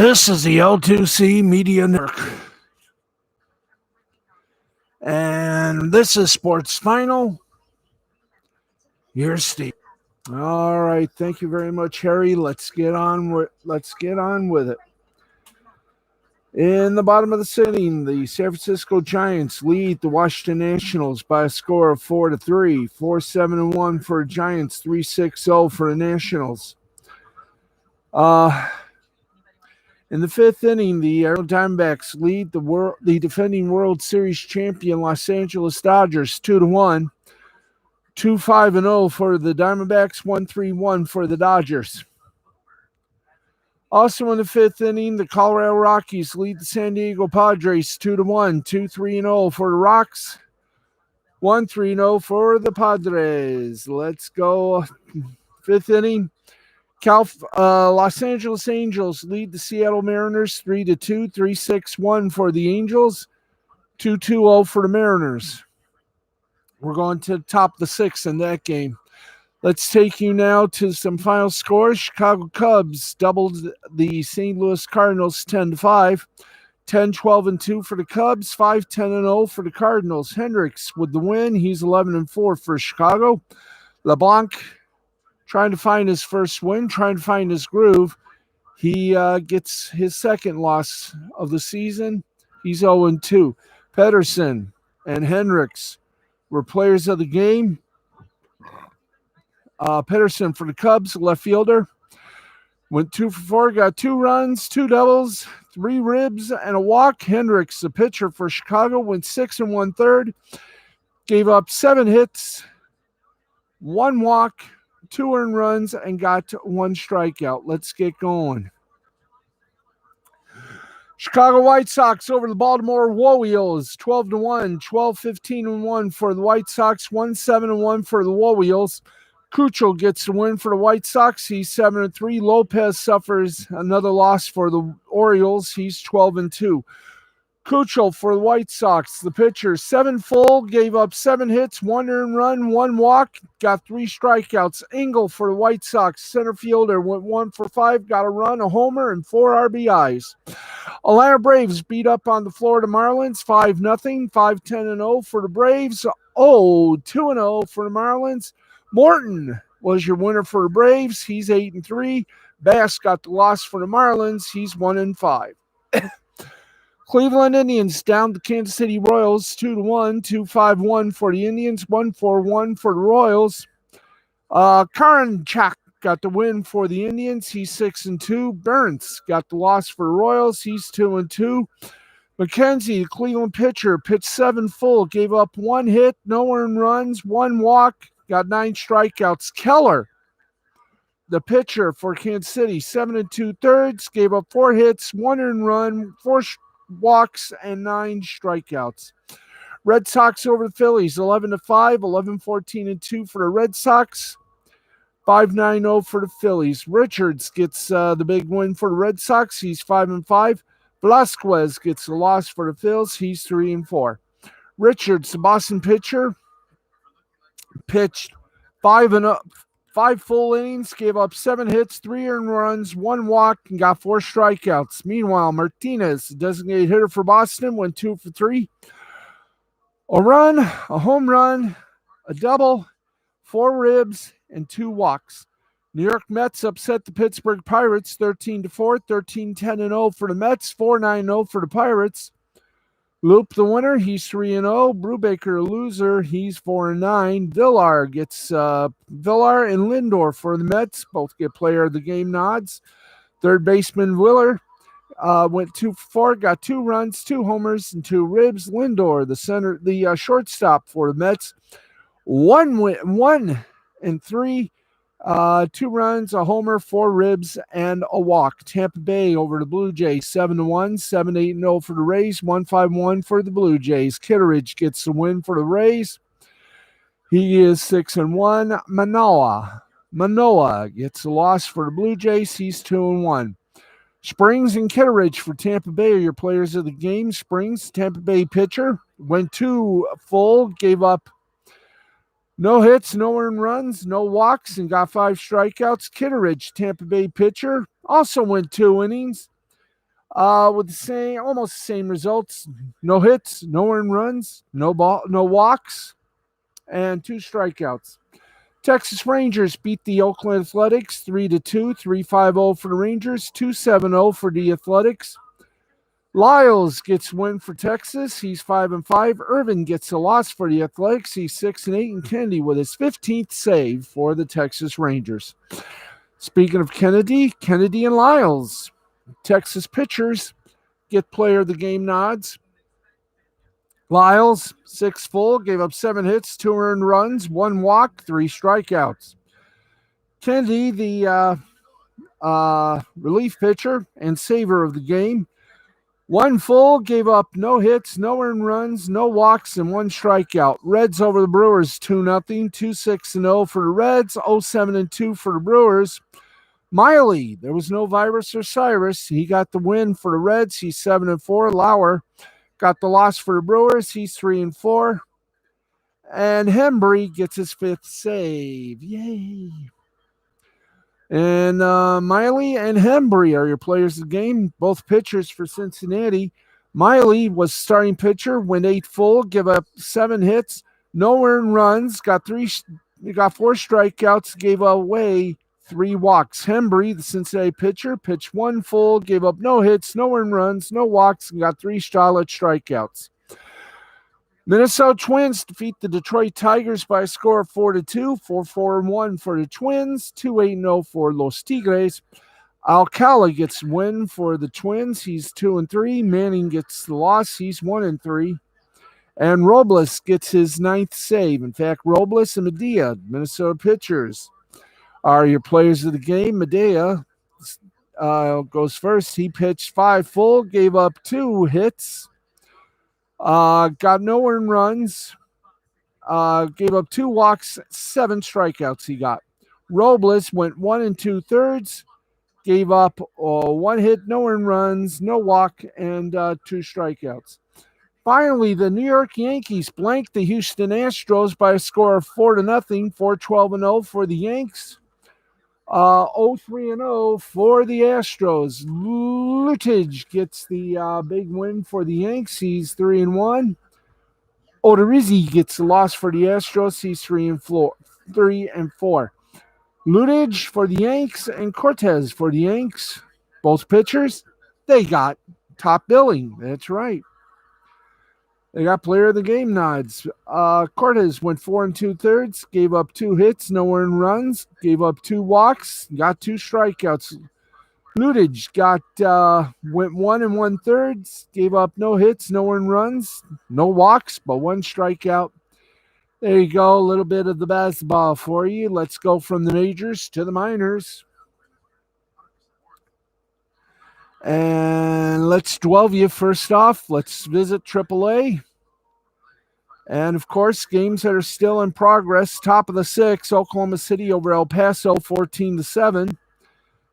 This is the L2C Media Network. And this is Sports Final. Here's Steve. All right, thank you very much, Harry. Let's get on with it. In the bottom of the inning, the San Francisco Giants lead the Washington Nationals by a score of 4-3, 4-7-1 for the Giants, 3-6-0 for the Nationals. In the fifth inning, the Arizona Diamondbacks lead the defending World Series champion Los Angeles Dodgers 2-1, 2-5-0 for the Diamondbacks, 1-3-1 for the Dodgers. Also in the fifth inning, the Colorado Rockies lead the San Diego Padres 2-1, 2-3-0 for the Rocks, 1-3-0 for the Padres. Let's go. Fifth inning. Los Angeles Angels lead the Seattle Mariners 3-2, 3-6-1 for the Angels, 2-2-0 for the Mariners. We're going to the top of the sixth in that game. Let's take you now to some final scores. Chicago Cubs doubled the St. Louis Cardinals 10-5, 10-12-2 for the Cubs, 5-10-0 for the Cardinals. Hendricks with the win. He's 11-4 for Chicago. LeBlanc trying to find his first win, trying to find his groove. He gets his second loss of the season. He's 0-2. Pedersen and Hendricks were players of the game. Pedersen for the Cubs, left fielder, went 2 for 4, got 2 runs, 2 doubles, 3 ribs, and a walk. Hendricks, the pitcher for Chicago, went 6 1/3, gave up 7 hits, 1 walk, 2 earned runs, and got 1 strikeout. Let's get going. Chicago White Sox over the Baltimore Orioles, 12-1, 12-15-1 for the White Sox, 1-7-1 for the Orioles. Kuchel gets the win for the White Sox. He's 7-3. Lopez suffers another loss for the Orioles. He's 12-2. Kuchel for the White Sox, the pitcher, 7 full, gave up 7 hits, 1 earned run, 1 walk, got 3 strikeouts. Engel for the White Sox, center fielder, went 1 for 5, got a run, a homer, and 4 RBIs. Atlanta Braves beat up on the Florida Marlins 5-0, 5-10-0 for the Braves. 2-0 for the Marlins. Morton was your winner for the Braves. He's 8-3. Bass got the loss for the Marlins. He's 1-5. Cleveland Indians down the Kansas City Royals 2-1, 2-5-1 for the Indians, 1-4-1 for the Royals. Karinchak got the win for the Indians. He's 6-2. Burns got the loss for the Royals. He's 2-2. McKenzie, the Cleveland pitcher, pitched 7 full, gave up 1 hit, no earned runs, 1 walk, got 9 strikeouts. Keller, the pitcher for Kansas City, 7 2/3, gave up 4 hits, 1 earned run, 4 walks, and 9 strikeouts. Red Sox over the Phillies, 11-5, 11-14-2 for the Red Sox, 5-9-0 for the Phillies. Richards gets the big win for the Red Sox. He's 5-5. Velasquez gets the loss for the Phils. He's 3-4. Richards, the Boston pitcher, pitched 5 full innings, gave up 7 hits, 3 earned runs, 1 walk, and got 4 strikeouts. Meanwhile, Martinez, the designated hitter for Boston, went 2 for 3. A run, a home run, a double, 4 ribs, and 2 walks. New York Mets upset the Pittsburgh Pirates 13-4, 13-10-0 for the Mets, 4-9-0 for the Pirates. Loop the winner, he's 3-0. Brubaker, a loser, he's 4-9. Villar gets Villar and Lindor for the Mets, both get player of the game nods. Third baseman Willer went 2 for 4, got 2 runs, 2 homers, and 2 ribs. Lindor, the shortstop for the Mets, 1 and 3. 2 runs, a homer, 4 ribs, and a walk. Tampa Bay over the Blue Jays, 7-1, 7-8-0 for the Rays, 1-5-1 for the Blue Jays. Kitteridge gets the win for the Rays. He is 6-1. Manoah gets the loss for the Blue Jays. He's 2-1. Springs and Kitteridge for Tampa Bay are your players of the game. Springs, Tampa Bay pitcher, went 2 full, gave up no hits, no earned runs, no walks, and got 5 strikeouts. Kitteridge, Tampa Bay pitcher, also went 2 innings, With almost the same results: no hits, no earned runs, no walks, and 2 strikeouts. Texas Rangers beat the Oakland Athletics 3-2, 3-5-0 for the Rangers, 2-7-0 for the Athletics. Lyles gets win for Texas. He's 5-5. Irvin gets a loss for the Athletics. He's 6-8, and Kennedy with his 15th save for the Texas Rangers. Speaking of Kennedy and Lyles, Texas pitchers get player of the game nods. Lyles, 6 full, gave up 7 hits, 2 earned runs, 1 walk, 3 strikeouts. Kennedy, the relief pitcher and saver of the game, 1 full, gave up no hits, no earned runs, no walks, and 1 strikeout. Reds over the Brewers 2-0, 2-6-0 for the Reds, 0-7-2 for the Brewers. Miley, there was no virus or Cyrus. He got the win for the Reds. He's 7-4. Lauer got the loss for the Brewers. He's 3-4. And Hembry gets his 5th save. Yay. And Miley and Hembry are your players of the game, both pitchers for Cincinnati. Miley was starting pitcher, went 8 full, give up 7 hits, no earned runs, got 4 strikeouts, gave away 3 walks. Hembry, the Cincinnati pitcher, pitched 1 full, gave up no hits, no earned runs, no walks, and got 3 solid strikeouts. Minnesota Twins defeat the Detroit Tigers by a score of 4-2, 4-4-1 for the Twins, 2-8-0 for Los Tigres. Alcala gets win for the Twins. He's 2-3. Manning gets the loss. He's 1-3. And Robles gets his 9th save. In fact, Robles and Medea, Minnesota pitchers, are your players of the game. Medea goes first. He pitched 5 full, gave up 2 hits. Got no earned runs. Gave up 2 walks, 7 strikeouts he got. Robles went 1 2/3, gave up 1 hit, no earned runs, no walk, and 2 strikeouts. Finally, the New York Yankees blanked the Houston Astros by a score of 4-0, 4-12-0 for the Yanks. 0-3-0 for the Astros. Lutage gets the big win for the Yanks. He's 3-1. Odorizzi gets the loss for the Astros. He's 3-4. Lutage for the Yanks and Cortez for the Yanks. Both pitchers, they got top billing. That's right. They got player of the game nods. Cortez went 4 2/3, gave up 2 hits, no earned runs, gave up 2 walks, got 2 strikeouts. Lutage went 1 1/3, gave up no hits, no earned runs, no walks, but 1 strikeout. There you go, a little bit of the basketball for you. Let's go from the majors to the minors. And let's 12 you first off. Let's visit AAA. And, of course, games that are still in progress. Top of the 6th, Oklahoma City over El Paso, 14-7.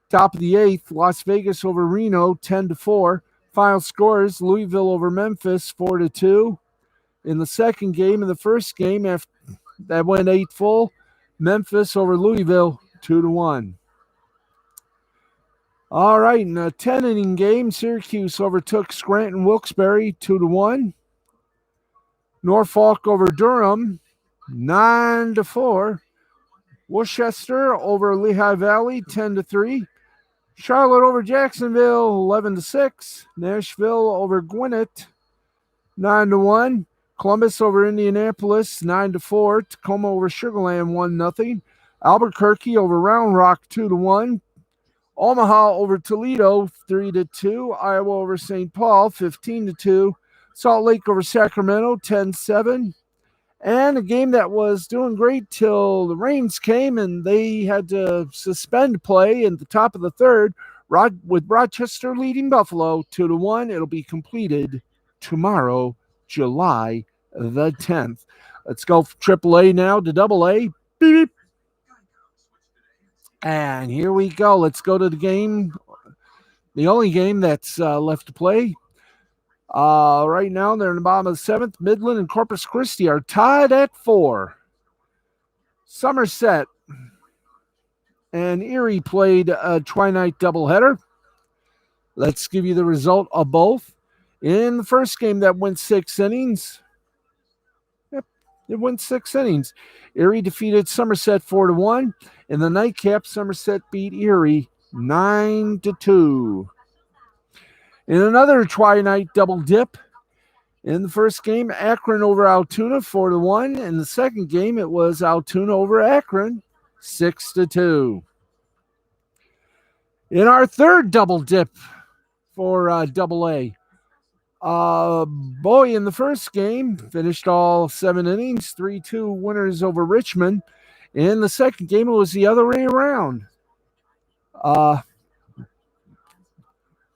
Top of the 8th, Las Vegas over Reno, 10-4. Final scores, Louisville over Memphis, 4-2. In the second game, in the first game, after that went 8 full, Memphis over Louisville, 2-1. All right, in a 10-inning game, Syracuse overtook Scranton Wilkes-Barre 2-1. Norfolk over Durham, 9-4. Worcester over Lehigh Valley, 10-3. Charlotte over Jacksonville, 11-6. Nashville over Gwinnett, 9-1. Columbus over Indianapolis, 9-4. Tacoma over Sugar Land, 1-0. Albuquerque over Round Rock, 2-1. Omaha over Toledo, 3-2. Iowa over St. Paul, 15-2. Salt Lake over Sacramento, 10-7. And a game that was doing great till the rains came and they had to suspend play in the top of the third, with Rochester leading Buffalo 2-1. It'll be completed tomorrow, July the 10th. Let's go from AAA now to AA. Beep. And here we go. Let's go to the game, the only game that's left to play. Right now, they're in the bottom of the 7th. Midland and Corpus Christi are tied at 4. Somerset and Erie played a twilight doubleheader. Let's give you the result of both. In the first game that went 6 innings, it went 6 innings. Erie defeated Somerset 4-1. In the nightcap, Somerset beat Erie 9-2. In another tri-night double dip, in the first game, Akron over Altoona 4-1. In the second game, it was Altoona over Akron 6-2. In our third double dip for Double A, Bowie in the first game finished all 7 innings, 3-2 winners over Richmond. In the second game, it was the other way around.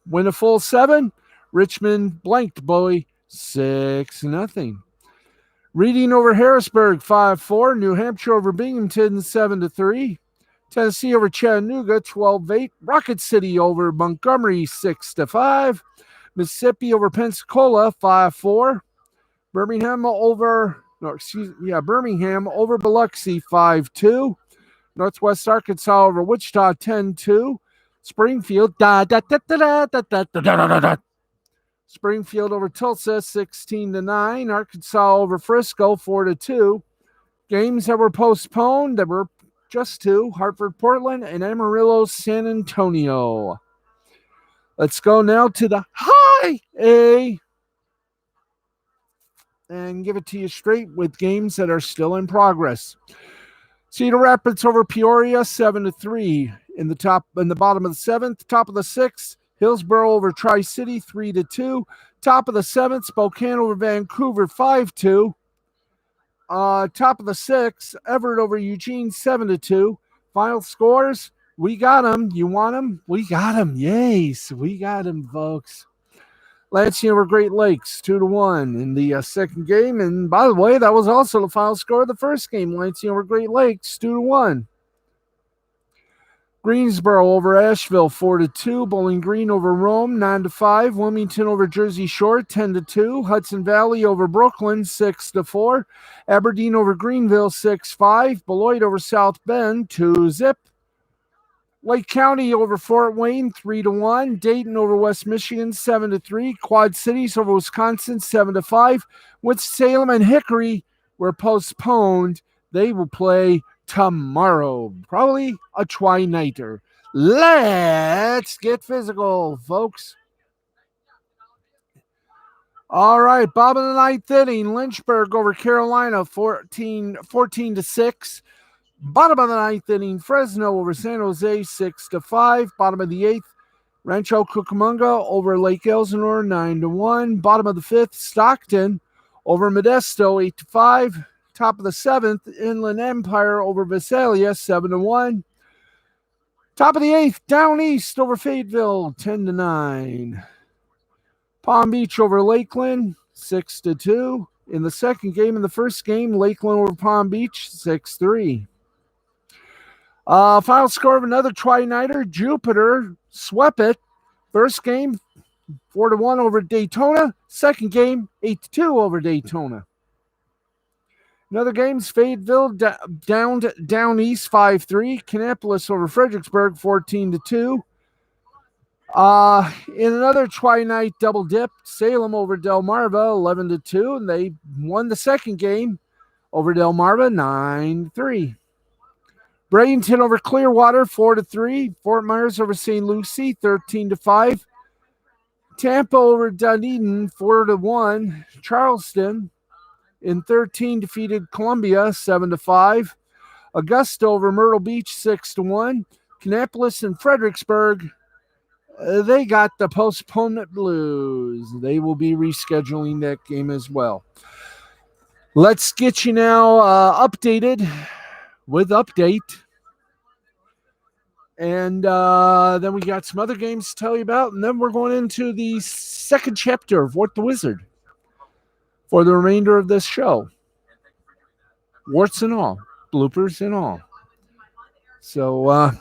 Win a full 7, Richmond blanked Bowie 6-0. Reading over Harrisburg 5-4, New Hampshire over Binghamton 7-3, Tennessee over Chattanooga 12-8, Rocket City over Montgomery 6-5, Mississippi over Pensacola 5-4, Birmingham over Biloxi 5-2, Northwest Arkansas over Wichita 10-2, Springfield Springfield over Tulsa 16-9, Arkansas over Frisco 4-2. Games that were postponed that were just 2, Hartford Portland and Amarillo San Antonio. Let's go now to the high A and give it to you straight with games that are still in progress. Cedar Rapids over Peoria 7-3 in the bottom of the 7th. Top of the 6th, Hillsborough over Tri-City 3-2. Top of the 7th, Spokane over Vancouver 5-2. Top of the 6th, Everett over Eugene 7-2. Final scores, we got them. You want them? We got them. Yes, we got them, folks. Lansing over Great Lakes 2-1 in the second game. And by the way, that was also the final score of the first game. Lansing over Great Lakes 2-1. Greensboro over Asheville 4-2. Bowling Green over Rome 9-5. Wilmington over Jersey Shore 10-2. Hudson Valley over Brooklyn 6-4. Aberdeen over Greenville 6-5. Beloit over South Bend 2-0. Lake County over Fort Wayne 3-1. Dayton over West Michigan 7-3. Quad Cities over Wisconsin 7-5. Winston-Salem and Hickory were postponed. They will play tomorrow. Probably a tri-nighter. Let's get physical, folks. All right, bottom of the 9th inning, Lynchburg over Carolina 14-6. Bottom of the 9th inning, Fresno over San Jose 6-5. Bottom of the 8th, Rancho Cucamonga over Lake Elsinore 9-1. Bottom of the 5th, Stockton over Modesto 8-5. Top of the 7th, Inland Empire over Visalia 7-1. Top of the 8th, Down East over Fayetteville 10-9. Palm Beach over Lakeland 6-2. In the second game, in the first game, Lakeland over Palm Beach 6-3. Final score of another tri-nighter, Jupiter swept it. First game, 4-1 over Daytona. Second game, 8-2 over Daytona. In other games, Fayetteville down east 5-3. Kannapolis over Fredericksburg 14-2. In another tri-night double dip, Salem over Delmarva 11-2, and they won the second game over Delmarva 9-3. Bradenton over Clearwater 4-3. Fort Myers over St. Lucie 13-5. Tampa over Dunedin 4-1. Charleston in 13 defeated Columbia 7-5. Augusta over Myrtle Beach 6-1. Kannapolis and Fredericksburg, they got the postponement blues. They will be rescheduling that game as well. Let's get you now updated with update. And then we got some other games to tell you about. And then we're going into the second chapter of Wart the Wizard for the remainder of this show. Warts and all. Bloopers and all. So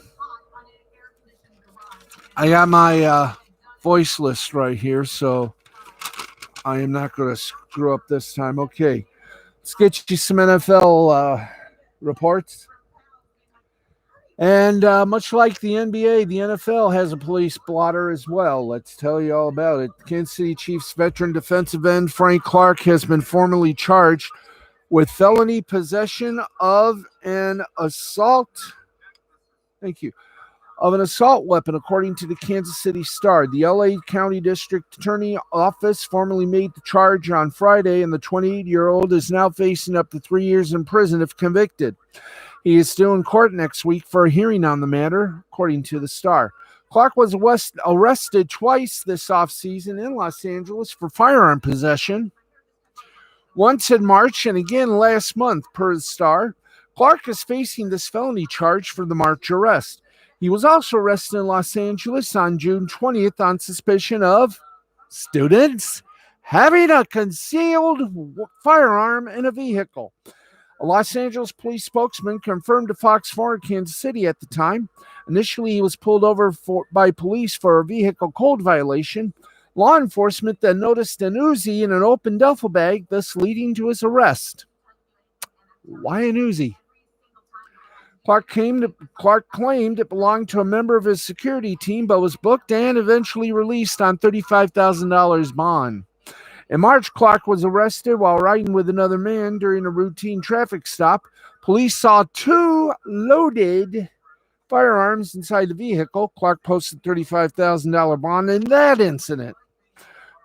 I got my voice list right here, so I am not going to screw up this time. Okay, let's get you some NFL reports. And much like the NBA, the NFL has a police blotter as well. Let's tell you all about it. Kansas City Chiefs veteran defensive end Frank Clark has been formally charged with felony possession of an assault. Thank you. Of an assault weapon, according to the Kansas City Star. The LA County District Attorney Office formally made the charge on Friday, and the 28-year-old is now facing up to 3 years in prison if convicted. He is still in court next week for a hearing on the matter, according to the Star. Clark was arrested twice this offseason in Los Angeles for firearm possession, once in March and again last month, per the Star. Clark is facing this felony charge for the March arrest. He was also arrested in Los Angeles on June 20th on suspicion of students having a concealed firearm in a vehicle. A Los Angeles police spokesman confirmed to Fox 4 in Kansas City at the time. Initially, he was pulled over by police for a vehicle code violation. Law enforcement then noticed an Uzi in an open duffel bag, thus leading to his arrest. Why an Uzi? Clark claimed it belonged to a member of his security team, but was booked and eventually released on $35,000 bond. In March, Clark was arrested while riding with another man during a routine traffic stop. Police saw 2 loaded firearms inside the vehicle. Clark posted $35,000 bond in that incident.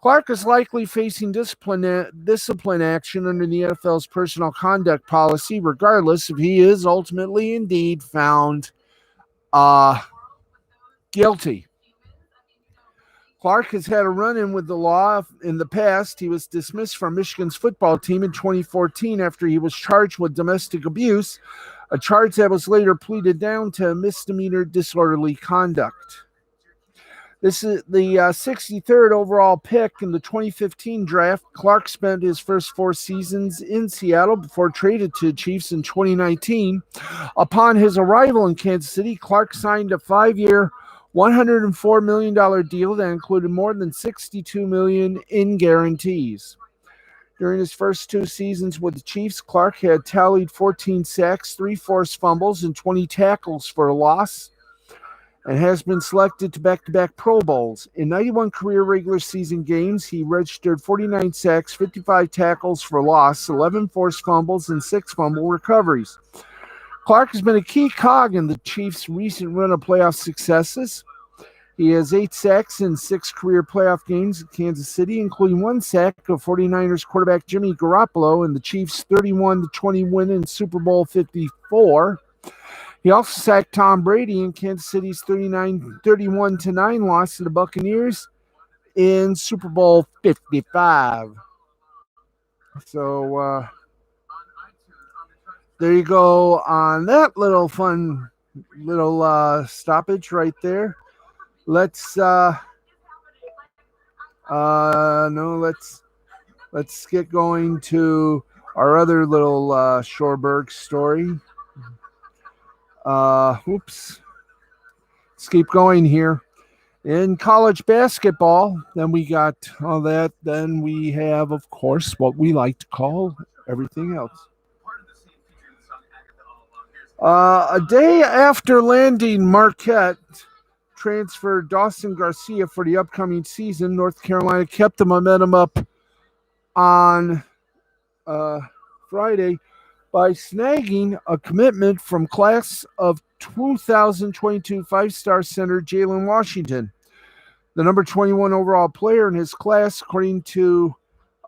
Clark is likely facing discipline action under the NFL's personal conduct policy, regardless if he is ultimately indeed found guilty. Clark has had a run-in with the law in the past. He was dismissed from Michigan's football team in 2014 after he was charged with domestic abuse, a charge that was later pleaded down to misdemeanor disorderly conduct. This is the 63rd overall pick in the 2015 draft. Clark spent his first 4 seasons in Seattle before traded to the Chiefs in 2019. Upon his arrival in Kansas City, Clark signed a 5-year, $104 million deal that included more than $62 million in guarantees. During his first 2 seasons with the Chiefs, Clark had tallied 14 sacks, 3 forced fumbles, and 20 tackles for a loss, and has been selected to back-to-back Pro Bowls. In 91 career regular season games, he registered 49 sacks, 55 tackles for loss, 11 forced fumbles, and 6 fumble recoveries. Clark has been a key cog in the Chiefs' recent run of playoff successes. He has 8 sacks in 6 career playoff games at Kansas City, including 1 sack of 49ers quarterback Jimmy Garoppolo in the Chiefs' 31-20 win in Super Bowl 54. He also sacked Tom Brady in Kansas City's 31-9 loss to the Buccaneers in Super Bowl 55. So there you go on that little fun little stoppage right there. Let's get going to our other little Shoreberg story. Let's keep going here. In college basketball, then we got all that. Then we have, of course, what we like to call everything else. A day after landing Marquette transfer Dawson Garcia for the upcoming season, North Carolina kept the momentum up on Friday by snagging a commitment from class of 2022 5-star center Jalen Washington. The number 21 overall player in his class, according to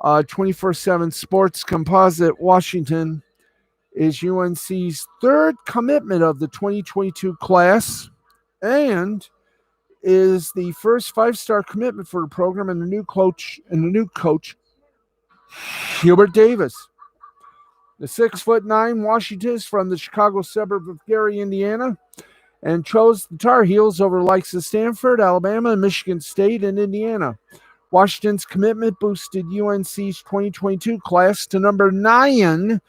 24/7 Sports Composite, Washington is UNC's 3rd commitment of the 2022 class and is the first 5-star commitment for the program and the new coach Hubert Davis. The 6'9" Washington is from the Chicago suburb of Gary, Indiana, and chose the Tar Heels over the likes of Stanford, Alabama, and Michigan State and Indiana. Washington's commitment boosted UNC's 2022 class to number 9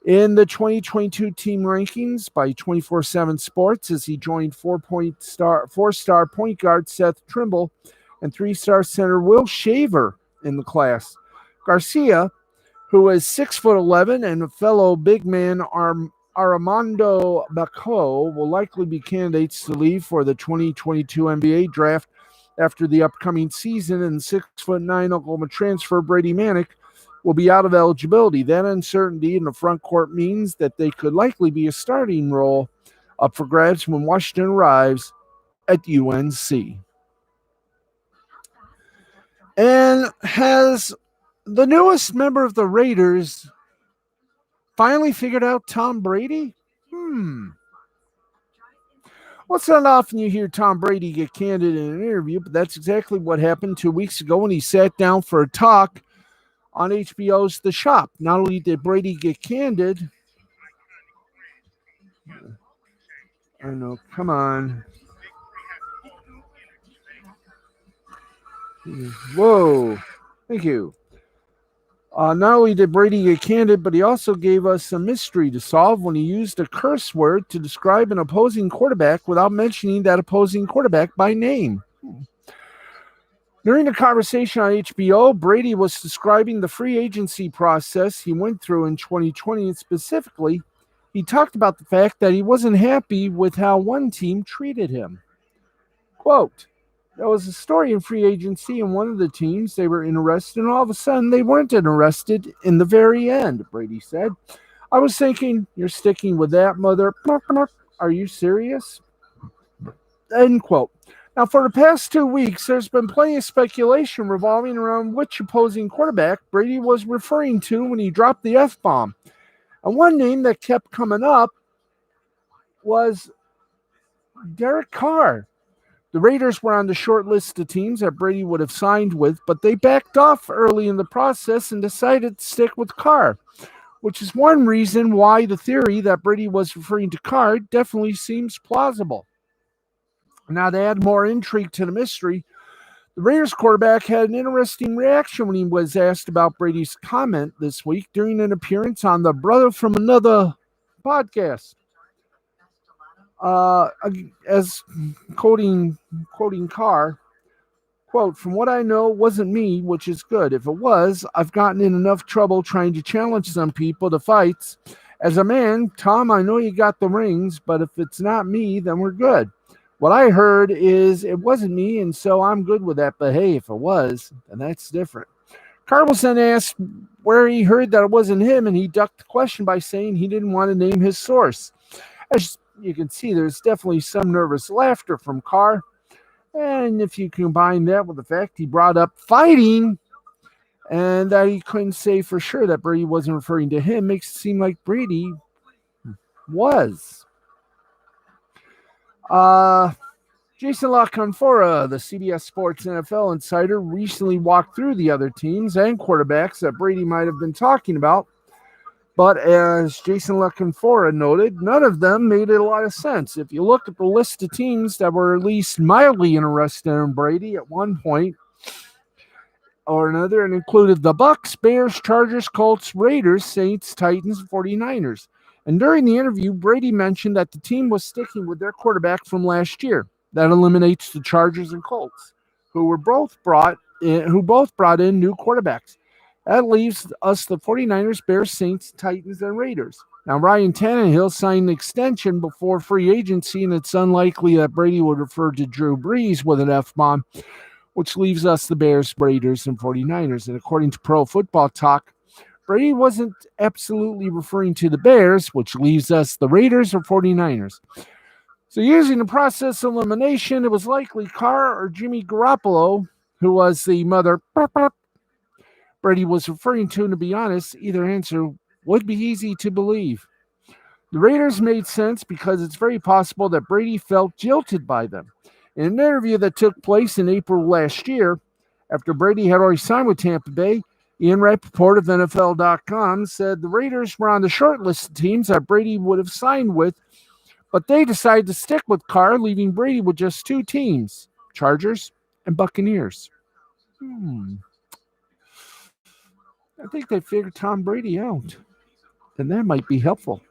in the 2022 team rankings by 24/7 Sports as he joined 4-star point guard Seth Trimble and 3-star center Will Shaver in the class. Garcia, who is 6'11" and a fellow big man Armando Bacot will likely be candidates to leave for the 2022 NBA draft after the upcoming season, and 6'9" Oklahoma transfer Brady Manick will be out of eligibility. That uncertainty in the front court means that they could likely be a starting role up for grabs when Washington arrives at UNC. And has the newest member of the Raiders finally figured out Tom Brady? Well, it's not often you hear Tom Brady get candid in an interview, but that's exactly what happened 2 weeks ago when he sat down for a talk on HBO's The Shop. Not only did Brady get candid, I know, come on. Whoa, thank you. Not only did Brady get candid, but he also gave us a mystery to solve when he used a curse word to describe an opposing quarterback without mentioning that opposing quarterback by name. During the conversation on HBO, Brady was describing the free agency process he went through in 2020, and specifically, he talked about the fact that he wasn't happy with how one team treated him. Quote, there was a story in free agency, and one of the teams, they were interested, and all of a sudden they weren't interested in the very end, Brady said. I was thinking, you're sticking with that, mother. Are you serious? End quote. Now, for the past 2 weeks, there's been plenty of speculation revolving around which opposing quarterback Brady was referring to when he dropped the F-bomb. And one name that kept coming up was Derek Carr. The Raiders were on the short list of teams that Brady would have signed with, but they backed off early in the process and decided to stick with Carr, which is one reason why the theory that Brady was referring to Carr definitely seems plausible. Now, to add more intrigue to the mystery, the Raiders quarterback had an interesting reaction when he was asked about Brady's comment this week during an appearance on the Brother from Another podcast. As quoting Carr, quote, from what I know, it wasn't me, which is good. If it was, I've gotten in enough trouble trying to challenge some people to fights. As a man, Tom, I know you got the rings, but if it's not me, then we're good. What I heard is it wasn't me, and so I'm good with that. But hey, if it was, then that's different. Carr was then asked where he heard that it wasn't him, and he ducked the question by saying he didn't want to name his source. As you can see, there's definitely some nervous laughter from Carr. And if you combine that with the fact he brought up fighting and that he couldn't say for sure that Brady wasn't referring to him, makes it seem like Brady was. Jason La Canfora, the CBS Sports NFL insider, recently walked through the other teams and quarterbacks that Brady might have been talking about. But as Jason La Canfora noted, none of them made a lot of sense. If you look at the list of teams that were at least mildly interested in Brady at one point or another, it included the Bucks, Bears, Chargers, Colts, Raiders, Saints, Titans, 49ers. And during the interview, Brady mentioned that the team was sticking with their quarterback from last year. That eliminates the Chargers and Colts, who both brought in new quarterbacks. That leaves us the 49ers, Bears, Saints, Titans, and Raiders. Now, Ryan Tannehill signed an extension before free agency, and it's unlikely that Brady would refer to Drew Brees with an F-bomb, which leaves us the Bears, Raiders, and 49ers. And according to Pro Football Talk, Brady wasn't absolutely referring to the Bears, which leaves us the Raiders or 49ers. So using the process of elimination, it was likely Carr or Jimmy Garoppolo, who was the mother Brady was referring to, and to be honest, either answer would be easy to believe. The Raiders made sense because it's very possible that Brady felt jilted by them. In an interview that took place in April last year, after Brady had already signed with Tampa Bay, Ian Rappaport of NFL.com said the Raiders were on the short list of teams that Brady would have signed with, but they decided to stick with Carr, leaving Brady with just two teams, Chargers and Buccaneers. I think they figured Tom Brady out, and that might be helpful.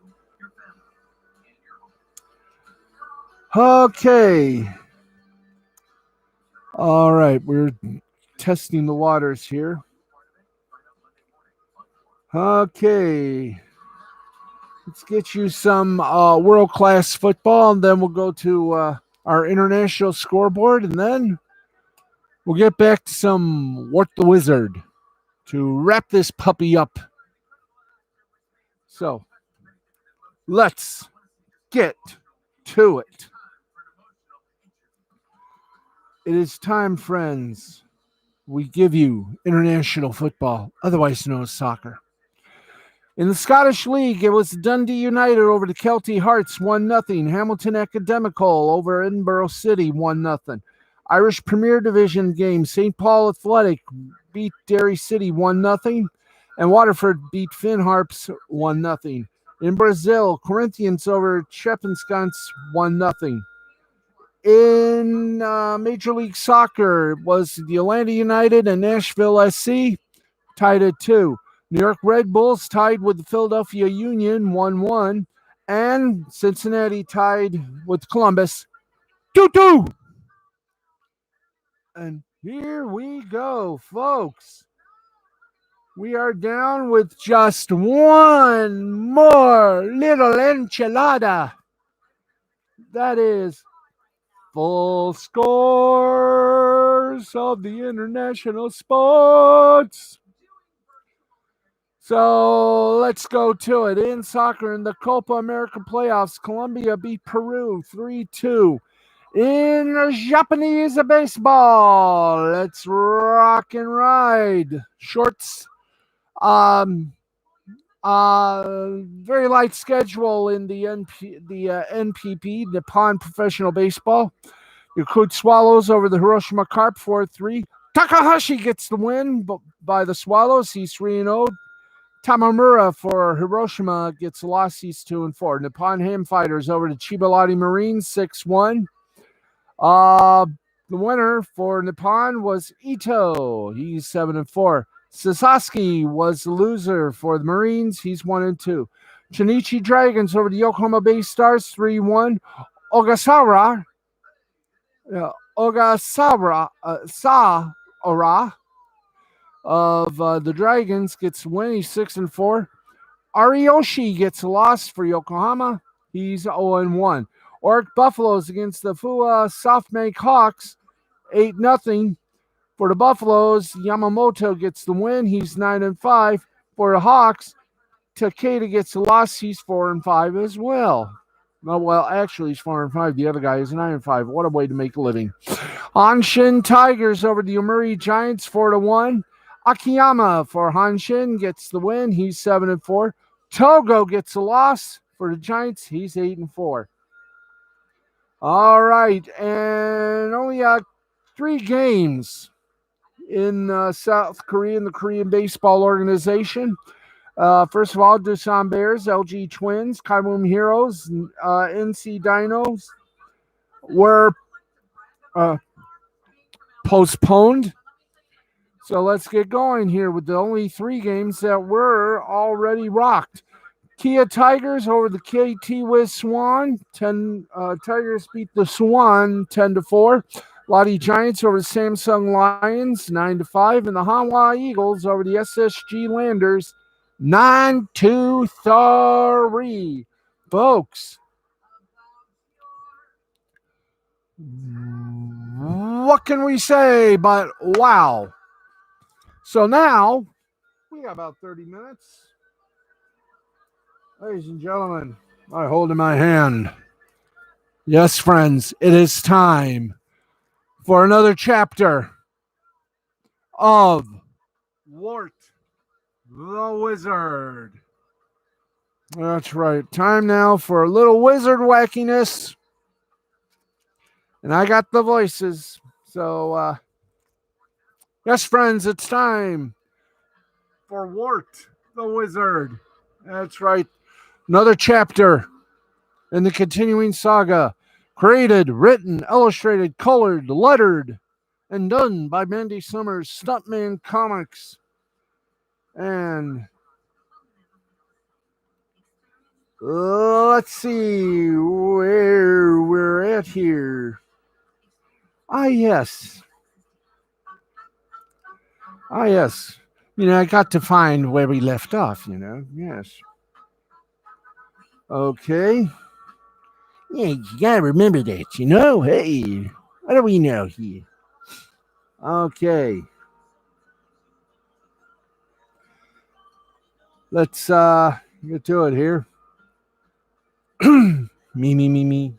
Okay. All right, we're testing the waters here. Okay. Let's get you some world-class football, and then we'll go to our international scoreboard, and then we'll get back to some Wart the Wizard to wrap this puppy up. So, let's get to it. It is time, friends. We give you international football, otherwise known as soccer. In the Scottish League, it was Dundee United over the Kelty Hearts 1-0. Hamilton Academical over Edinburgh City 1-0. Irish Premier Division game, St. Paul Athletic beat Derry City 1-0. And Waterford beat Finn Harps 1-0. In Brazil, Corinthians over Chepenskans 1-0. In Major League Soccer, it was the Atlanta United and Nashville SC tied at 2. New York Red Bulls tied with the Philadelphia Union 1-1. And Cincinnati tied with Columbus 2-2. And here we go, folks. We are down with just one more little enchilada. That is full scores of the international sports. So let's go to it. In soccer, in the Copa America playoffs, Colombia beat Peru 3-2. In Japanese baseball, let's rock and ride. Shorts, very light schedule in the NPP, Nippon Professional Baseball. Yakult Swallows over the Hiroshima Carp 4-3. Takahashi gets the win by the Swallows. He's 3-0. Tamamura for Hiroshima gets a loss. He's 2-4. Nippon Ham Fighters over the Chiba Marines 6-1. The winner for Nippon was Ito. He's 7-4. Sasaki was the loser for the Marines. He's 1-2. Chinichi Dragons over the Yokohama Bay Stars 3-1. Ogasawara of the Dragons gets the win. He's 6-4. Ariyoshi gets a loss for Yokohama. He's 0-1. Oric Buffaloes against the Fua Softbank Hawks 8-0. For the Buffaloes, Yamamoto gets the win. He's 9-5. For the Hawks, Takeda gets the loss. He's 4-5 as well. Well, actually, he's 4-5. The other guy is 9-5. What a way to make a living. Hanshin Tigers over the Yomiuri Giants 4-1. Akiyama for Hanshin gets the win. He's 7-4. Togo gets a loss for the Giants. He's 8-4. All right, and only 3 games in South Korea in the Korean Baseball Organization. First of all, Doosan Bears, LG Twins, Kaimum Heroes, NC Dinos were postponed. So let's get going here with the only 3 games that were already rocked. Kia Tigers over the KT Wiz Swan. Tigers beat the Swan 10-4. Lottie Giants over the Samsung Lions 9-5. And the Hanwha Eagles over the SSG Landers 9-3. Folks, what can we say but wow? So now, we got about 30 minutes. Ladies and gentlemen, I hold in my hand. Yes, friends, it is time for another chapter of Wart the Wizard. That's right. Time now for a little wizard wackiness. And I got the voices. So, yes, friends, it's time for Wart the Wizard. That's right. Another chapter in the continuing saga. Created, written, illustrated, colored, lettered, and done by Mandy Summers, Stuntman Comics. And let's see where we're at here. Yes. You know, I got to find where we left off, you know. Yes. Okay. Yeah, you gotta remember that, you know? Hey, what do we know here? Okay. Let's get to it here. Me.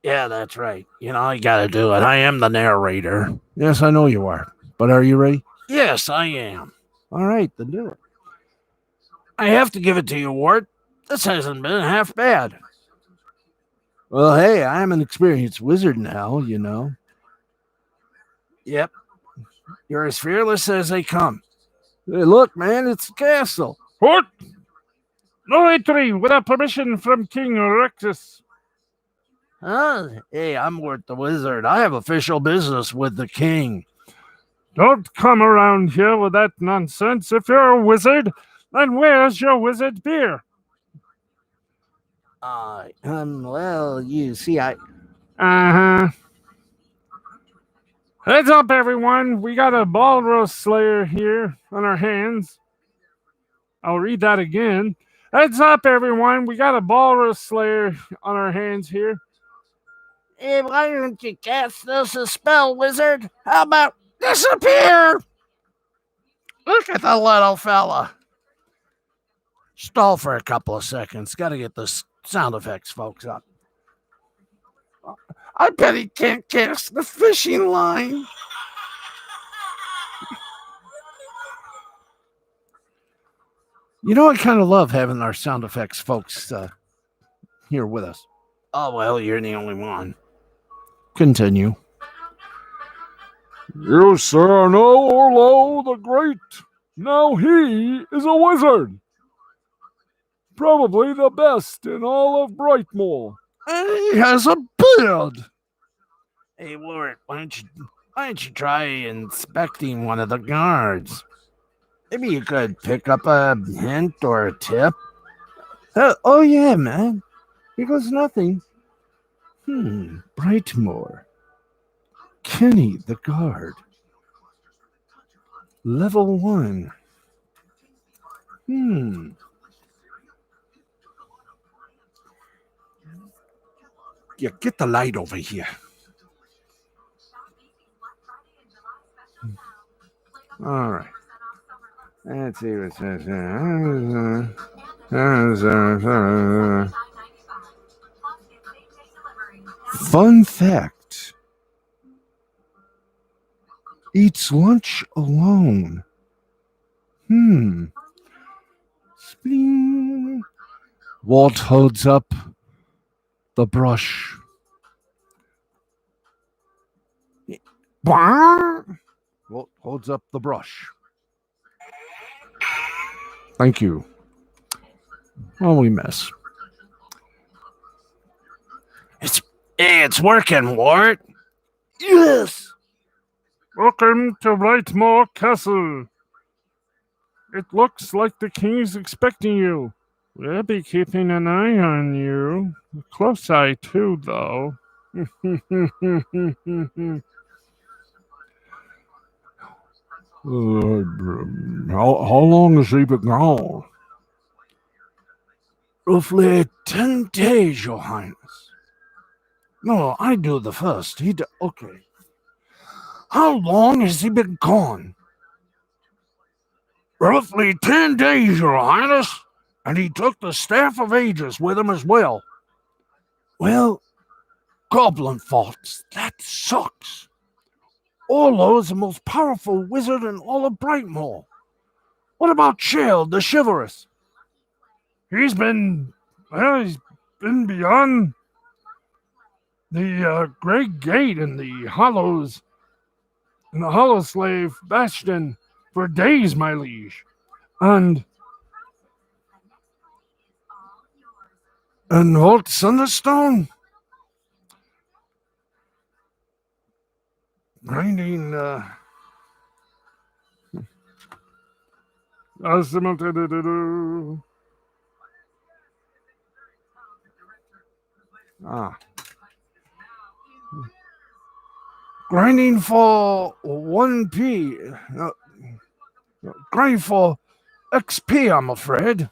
Yeah, that's right. You know, you gotta do it. I am the narrator. Yes, I know you are. But are you ready? Yes, I am. All right, then do it. I have to give it to you, Wart. This hasn't been half bad. Well, hey, I'm an experienced wizard now, you know. Yep, you're as fearless as they come. Hey, look, man, it's a castle. What? No entry without permission from King Rexus. Huh? Hey, I'm Wart the wizard. I have official business with the king. Don't come around here with that nonsense. If you're a wizard, then where's your wizard beer? Well, you see, Uh-huh. Heads up, everyone. We got a ball roast slayer here on our hands. I'll read that again. Heads up, everyone. We got a ball roast slayer on our hands here. Hey, why don't you cast us a spell, wizard? How about disappear? Look at the little fella. Stall for a couple of seconds. Got to get the sound effects folks up. I bet he can't cast the fishing line. You know, I kind of love having our sound effects folks here with us. Oh, well, you're the only one. Continue. You, sir, know Orlo the Great. Now he is a wizard. Probably the best in all of Brightmoor. And he has a beard. Hey, Wart, why don't you try inspecting one of the guards? Maybe you could pick up a hint or a tip. Oh yeah, man. Here goes nothing. Brightmoor. Kenny the guard. Level 1. Yeah, get the light over here. All right. Let's see what it says. Fun fact. Eats lunch alone. Spling. Walt holds up the brush. Walt holds up the brush. Thank you. Well, we miss. It's working, Wart. Yes. Welcome to Brightmoor Castle. It looks like the king's expecting you. We'll be keeping an eye on you. A close eye, too, though. How long has he been gone? Roughly 10 days, Your Highness. No, I do the first. Okay. How long has he been gone? Roughly 10 days, Your Highness. And he took the Staff of Ages with him as well. Well, goblin thoughts. That sucks. Orlo is the most powerful wizard in all of Brightmoor. What about Shield, the Chivalrous? He's been beyond the Great Gate and the Hollows, and the Hollow Slave Bastion for days, my liege. And what, Thunderstone? Grinding, grinding for 1p. Grinding for XP, I'm afraid.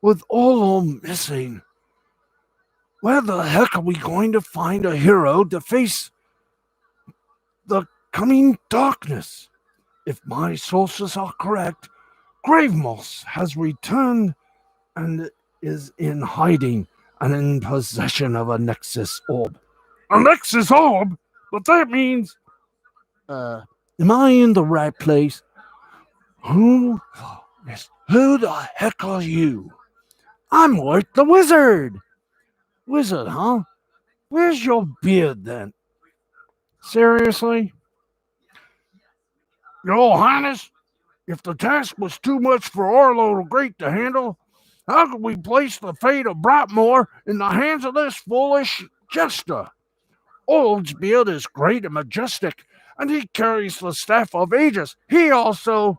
With Olo missing, where the heck are we going to find a hero to face the coming darkness? If my sources are correct, Gravemoss has returned and is in hiding and in possession of a Nexus orb. A Nexus orb? But that means... Am I in the right place? Who the heck are you? I'm Wart the Wizard. Wizard, huh? Where's your beard then? Seriously? Your Highness, if the task was too much for Orlo the Great to handle, how could we place the fate of Brightmoor in the hands of this foolish jester? Old's beard is great and majestic, and he carries the staff of ages. He also...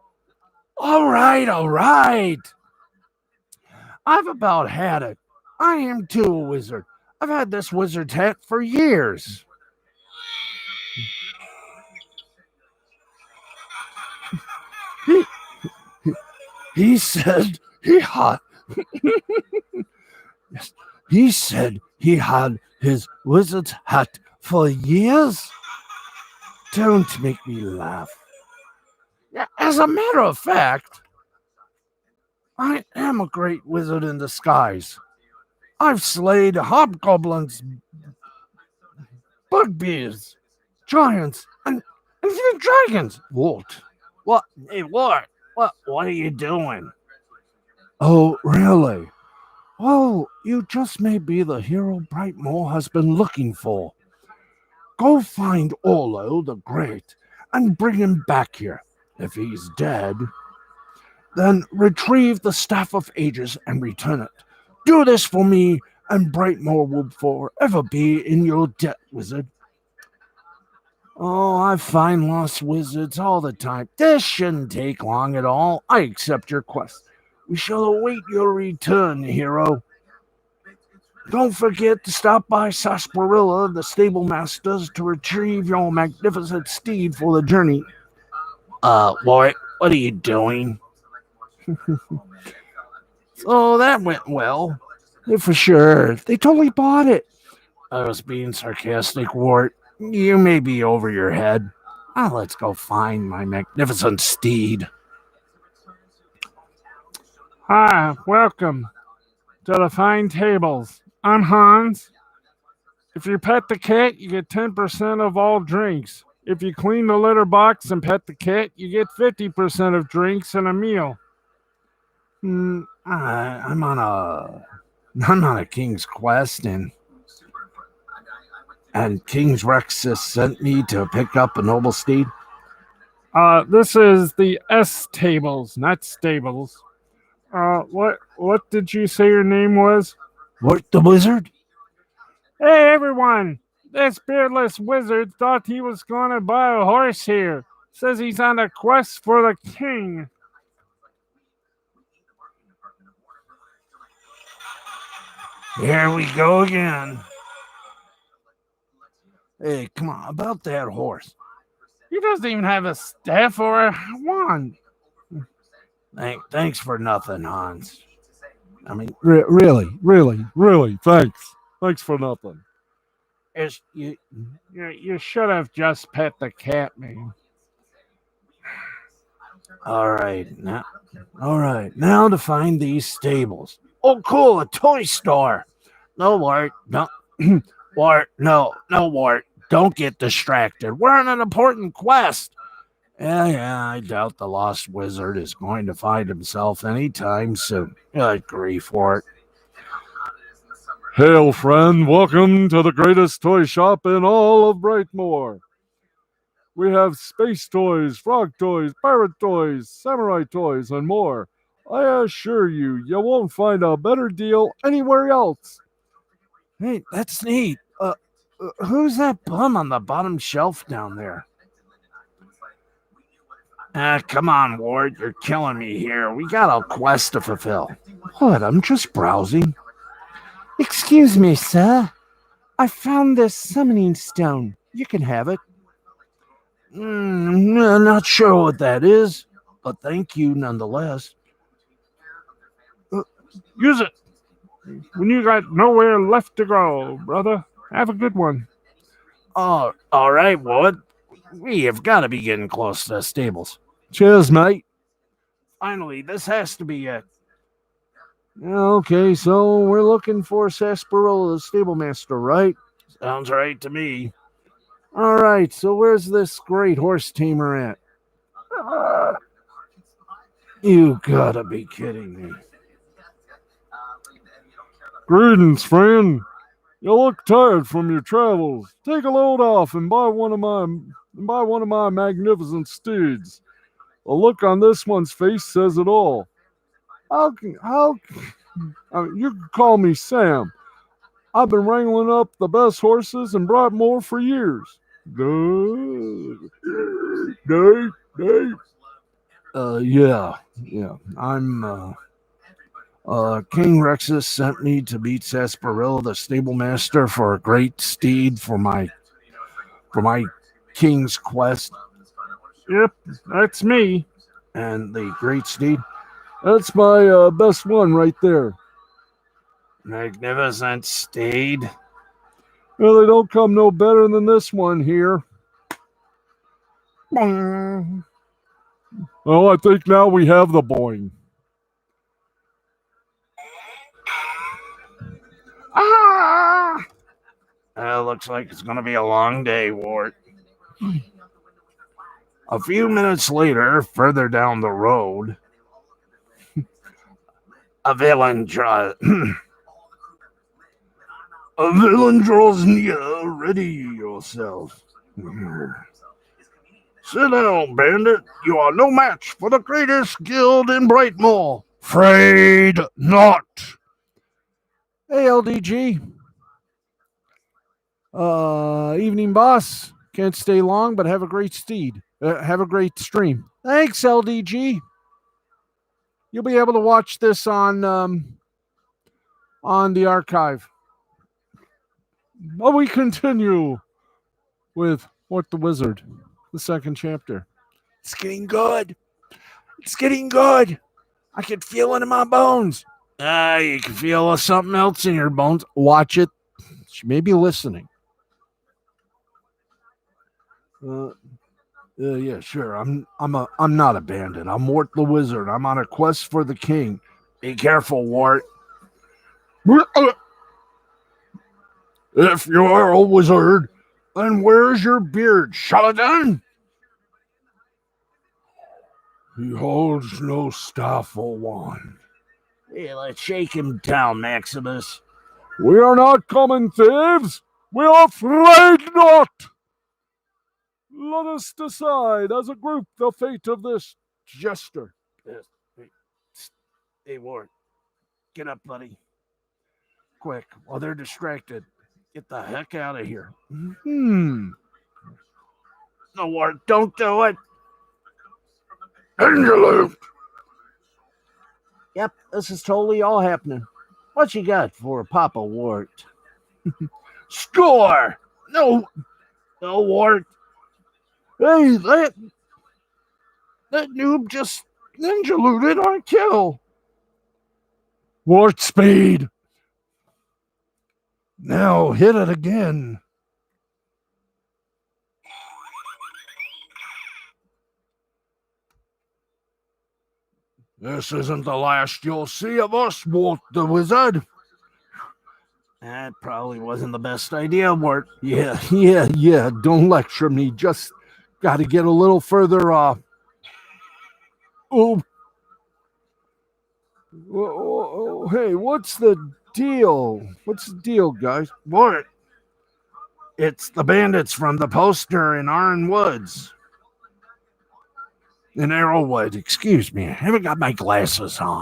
All right. I've about had it. I am too a wizard. I've had this wizard's hat for years. He said he had... He said he had his wizard's hat for years? Don't make me laugh. As a matter of fact, I am a great wizard in disguise. I've slayed hobgoblins, bugbears, giants, and even dragons. Walt. What? Hey, Walt. What are you doing? Oh, really? Well, you just may be the hero Brightmoor has been looking for. Go find Orlo the Great and bring him back here. If he's dead, then retrieve the Staff of Ages and return it. Do this for me, and Brightmoor will forever be in your debt, wizard. Oh, I find lost wizards all the time. This shouldn't take long at all. I accept your quest. We shall await your return, hero. Don't forget to stop by Sarsaparilla, the stable masters, to retrieve your magnificent steed for the journey. What are you doing? So that went well. Yeah, for sure. They totally bought it. I was being sarcastic, Wart. You may be over your head. Now let's go find my magnificent steed. Hi, welcome to the fine tables. I'm Hans. If you pet the cat, you get 10% of all drinks. If you clean the litter box and pet the cat, you get 50% of drinks and a meal. I'm on a king's quest, and King's Rex just sent me to pick up a noble steed. This is the S tables, not stables. What did you say your name was? What, the wizard? Hey, everyone! This beardless wizard thought he was going to buy a horse here. Says he's on a quest for the king. Here we go again. Hey, come on, about that horse. He doesn't even have a staff or a wand. Thanks for nothing, Hans. I mean, really, thanks. Thanks for nothing. You should have just pet the cat, man. All right, now to find these stables. Oh, cool, a toy store. No, Wart, no, Wart, no, Wart. Don't get distracted. We're on an important quest. Yeah, I doubt the lost wizard is going to find himself anytime soon. Good grief, Wart. Hail, friend. Welcome to the greatest toy shop in all of Brightmoor. We have space toys, frog toys, pirate toys, samurai toys, and more. I assure you, you won't find a better deal anywhere else. Hey, that's neat. Who's that bum on the bottom shelf down there? Come on, Ward. You're killing me here. We got a quest to fulfill. What? I'm just browsing. Excuse me, sir. I found this summoning stone. You can have it. Not sure what that is, but thank you nonetheless. Use it when you got nowhere left to go, brother. Have a good one. Oh, all right, Ward. We have got to be getting close to the stables. Cheers, mate. Finally, this has to be it. Okay, so we're looking for Sarsaparilla, the stable master, right? Sounds right to me. All right, so where's this great horse tamer at? You gotta be kidding me. Greetings, friend. You look tired from your travels. Take a load off and buy one of my magnificent steeds. The look on this one's face says it all. You can call me Sam. I've been wrangling up the best horses and brought more for years. Yeah. King Rexus sent me to beat Sarsaparilla, the stable master, for a great steed for my king's quest. Yep, that's me. And the great steed, That's my best one right there. magnificent steed. Well, they don't come no better than this one here. Boing. Well, I think now we have the boing. Ah! Looks like it's going to be a long day, Wart. A few minutes later, further down the road, a villain draws near. Ready yourself. Sit down, bandit. You are no match for the greatest guild in Brightmoor. Afraid not. Hey, LDG. Evening, boss. Can't stay long, but have a great steed. Have a great stream. Thanks, LDG. You'll be able to watch this on the archive. But we continue with What the Wizard, the second chapter. It's getting good. It's getting good. I can feel it in my bones. You can feel something else in your bones. Watch it. She may be listening. Yeah, sure. I'm not a bandit. I'm Wart the Wizard. I'm on a quest for the king. Be careful, Wart. If you're a wizard, then where's your beard, charlatan? He holds no staff or wand. Hey, let's shake him down, Maximus. We are not common thieves. We are afraid not. Let us decide as a group the fate of this jester. Hey, Wart, get up, buddy. Quick, while they're distracted. Get the heck out of here. No, Wart, don't do it. Angela. Yep, this is totally all happening. What you got for Papa Wart? Score! No, Wart. Hey, that noob just ninja looted our kill. Wart speed. Now hit it again. This isn't the last you'll see of us, Wart the Wizard. That probably wasn't the best idea, Wart. Yeah. Don't lecture me. Just got to get a little further off. Oh, hey, what's the deal? What's the deal, guys? Wart, it's the bandits from the poster in Iron Woods. In Arrowwood, excuse me. I haven't got my glasses on.